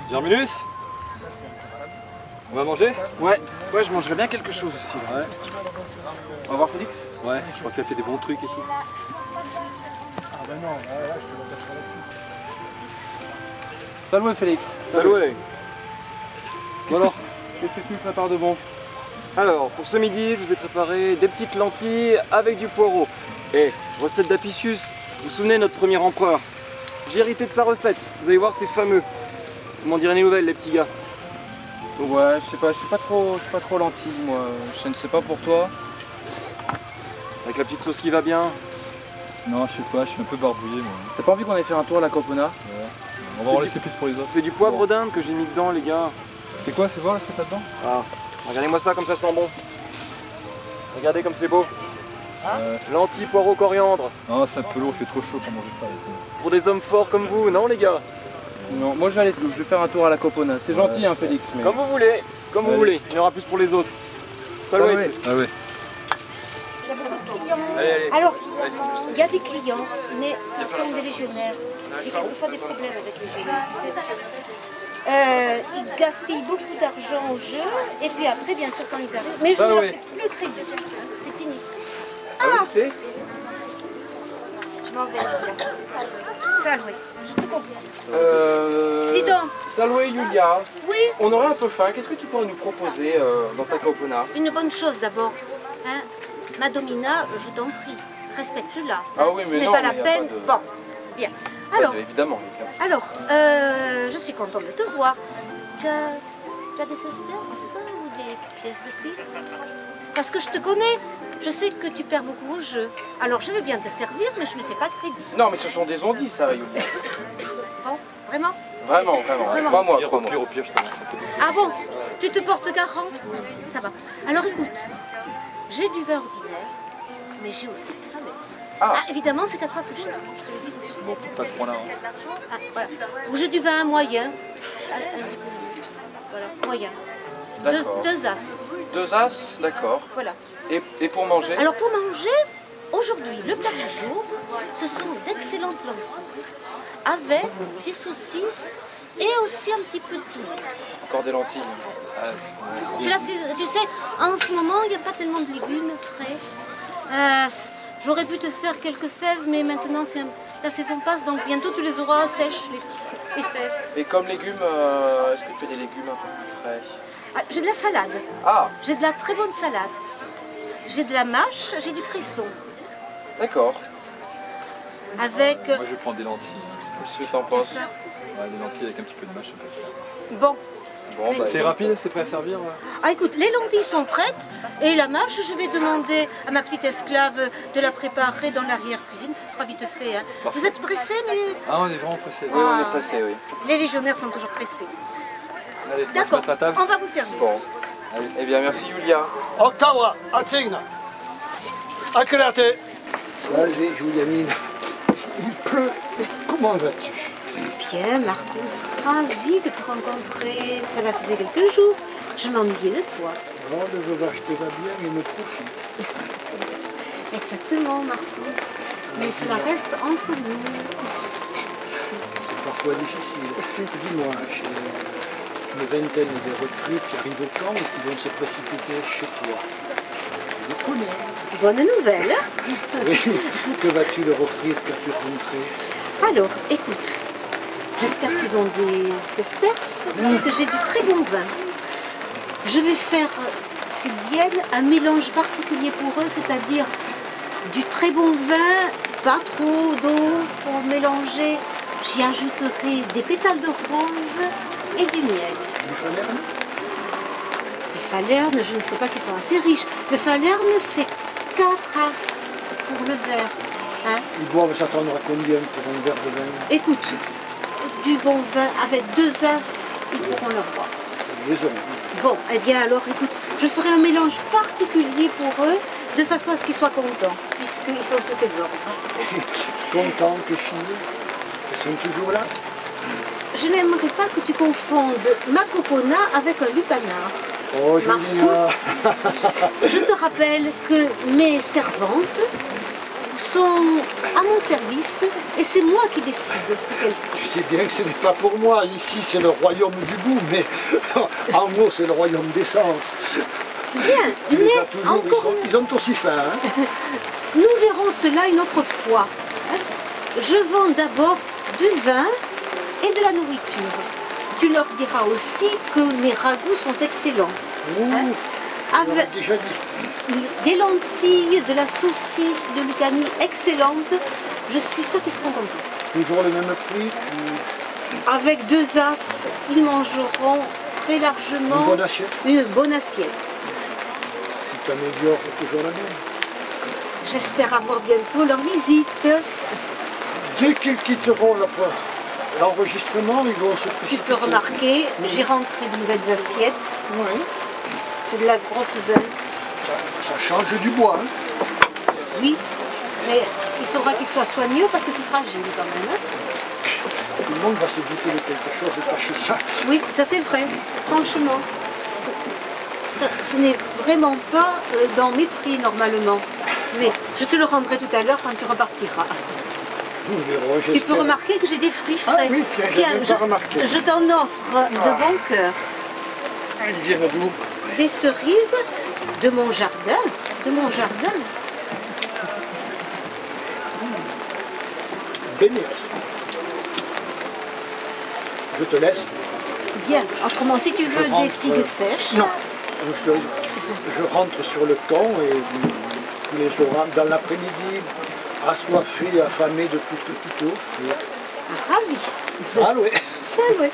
Germinus, on va manger? Ouais, je mangerais bien quelque chose aussi. Là. Ouais. On va voir Félix? Ouais, je crois qu'il a fait des bons trucs et tout. Ah ben non, là je te l'attacherai là-dessus. Salut Félix. Salut. Alors, qu'est-ce que tu me prépares de bon? Alors, pour ce midi, je vous ai préparé des petites lentilles avec du poireau. Et recette d'Apicius, vous vous souvenez, notre premier empereur? J'ai hérité de sa recette, vous allez voir, c'est fameux. Vous m'en direz des nouvelles, les petits gars. Ouais, je suis pas trop lentille moi. Je ne sais pas pour toi. Avec la petite sauce qui va bien. Non, je sais pas, je suis un peu barbouillé moi. T'as pas envie qu'on aille faire un tour à la Copona? Ouais. On va en laisser plus pour les autres. C'est du poivre d'Inde que j'ai mis dedans, les gars. C'est quoi? Fais voir ce que t'as dedans. Ah, regardez-moi ça, comme ça sent bon. Regardez comme c'est beau. Lentilles, poireaux, coriandre. Non, c'est un peu lourd, il fait trop chaud pour manger ça. Pour des hommes forts comme vous, non les gars? Non, moi je vais faire un tour à la Copona. C'est gentil hein Félix, mais... Comme vous voulez, comme vous voulez. Il y en aura plus pour les autres. Salut. Ah ouais. Allez. Alors, il y a des clients, mais ce sont des légionnaires. J'ai quelquefois des problèmes avec les légionnaires, tu sais. Ils gaspillent beaucoup d'argent au jeu, et puis après, bien sûr, quand ils arrivent... Mais je ne leur fais plus crédit, c'est fini. Ah, je m'en vais, là. Salut, je te comprends. Dis donc. Salut Yulia. Oui, On aurait un peu faim, qu'est-ce que tu pourrais nous proposer dans ta Copona? une bonne chose d'abord. Hein. Ma domina, je t'en prie, respecte-la. Ah oui, Ce mais n'est non, pas la mais y a peine. pas de- Bon, bien. Alors, Évidemment. je suis contente de te voir. Tu as des sesterces ou des pièces de cuivre? Parce que je te connais. Je sais que tu perds beaucoup au jeu. Alors, je vais bien te servir, mais je ne fais pas de crédit. Non, mais ce sont des ondits ça, Yulia. Bon, vraiment? Vraiment. Crois-moi. Au pire, je te montre. Ah bon? Tu te portes garant? Ça va. Alors, écoute, j'ai du vin ordinaire, mais j'ai aussi du vin. Ah, évidemment, c'est 4 fois plus cher. Bon, faut pas ce point-là. Ah, voilà. Ou j'ai du vin moyen. Voilà, moyen. Deux as. 2 as, d'accord. Voilà. Et pour manger? Alors pour manger, aujourd'hui, le plat du jour, ce sont d'excellentes lentilles avec des saucisses et aussi un petit peu de poulet. Encore des lentilles. C'est la saison. Tu sais, en ce moment, il n'y a pas tellement de légumes frais. J'aurais pu te faire quelques fèves, mais maintenant la saison passe, donc bientôt tu les auras sèches, les fèves. Et comme légumes, est-ce que tu fais des légumes un peu plus frais? Ah, j'ai de la salade. Ah, J'ai de la très bonne salade. J'ai de la mâche, j'ai du cresson. d'accord. Avec... Moi, je vais prendre des lentilles. Qu'est-ce que t'en penses? Ouais, des lentilles avec un petit peu de mâche. Bon. Bon, bah, C'est rapide, c'est prêt à servir là. Ah écoute, les lentilles sont prêtes et la mâche, je vais demander à ma petite esclave de la préparer dans l'arrière-cuisine, ce sera vite fait. Hein. Vous êtes pressés, mais Ah, on est vraiment pressé. oui, on est pressé, oui. les légionnaires sont toujours pressés. Allez, on se D'accord, met à la table. on va vous servir. Bon. Eh bien, merci Yulia. Octobre, Atsigna. Acclate. Salut Julianine. Il pleut. Comment vas-tu? Bien, Marcus, ravi de te rencontrer. Ça va faisait quelques jours. Je m'ennuyais de toi. Oh, le veuvage te va bien et me profite. Exactement, Marcus. Mais cela reste entre nous. C'est parfois difficile. Dis-moi, j'ai une vingtaine de recrues qui arrivent au camp et qui vont se précipiter chez toi. Je les connais. Bonne nouvelle. Oui. Que vas-tu leur offrir qu'as-tu rencontré? Alors, écoute, j'espère qu'ils ont des sesterces, parce que j'ai du très bon vin. Je vais faire, s'ils viennent, un mélange particulier pour eux, c'est-à-dire du très bon vin, pas trop d'eau pour mélanger. J'y ajouterai des pétales de rose et du miel. Du Falerne? Les falernes, je ne sais pas s'ils sont assez riches. Le falerne, c'est 4 as pour le verre. Hein? Ils doivent s'attendre à combien pour un verre de vin? Écoute, du bon vin avec 2 as, ils pourront le boire. Les hommes. Bon, eh bien alors, écoute, je ferai un mélange particulier pour eux, de façon à ce qu'ils soient contents, puisqu'ils sont sous tes ordres. Contents, tes filles? Elles sont toujours là? Je n'aimerais pas que tu confondes ma copona avec un lupanar. Oh, Julia! Marcus, je te rappelle que mes servantes sont à mon service et c'est moi qui décide ce qu'elles font. Tu sais bien que ce n'est pas pour moi. Ici, c'est le royaume du goût, mais en haut, c'est le royaume des sens. Bien, Tu les mais as toujours, encore, ils ont aussi faim. Hein. nous verrons cela une autre fois. Je vends d'abord du vin et de la nourriture. Tu leur diras aussi que mes ragoûts sont excellents. Ouh, Avec on l'a déjà dit. des lentilles, de la saucisse, de Lucanie excellente. Je suis sûre qu'ils seront contents. Toujours le même prix. Avec 2 as, ils mangeront très largement Une bonne assiette. une bonne assiette. Tu t'améliores toujours la même. J'espère avoir bientôt leur visite. Dès qu'ils quitteront l'enregistrement, ils vont se Tu précipiter. peux remarquer, j'ai rentré de nouvelles assiettes. Oui, C'est de la Grofzen. ça change du bois. Hein. Oui, mais il faudra qu'il soit soigneux parce que c'est fragile quand même. Hein. Tout le monde va se douter de quelque chose et cacher ça. Oui, ça c'est vrai, franchement. Ce n'est vraiment pas dans mes prix normalement. Mais je te le rendrai tout à l'heure quand tu repartiras. Nous verrons, Tu j'espère. peux remarquer que j'ai des fruits Ah frais. oui, tiens, j'avais pas remarqué. je t'en offre de bon cœur. Ils viennent d'où? Des cerises de mon jardin. De mon jardin. Bénis. Je te laisse. Bien. Autrement, si tu veux des rentre, figues sèches. Non. Je rentre sur le camp et tous les jours dans l'après-midi, assoiffé, affamé de tout ce que tu peux. Ravi. Ah oui. Ça, oui.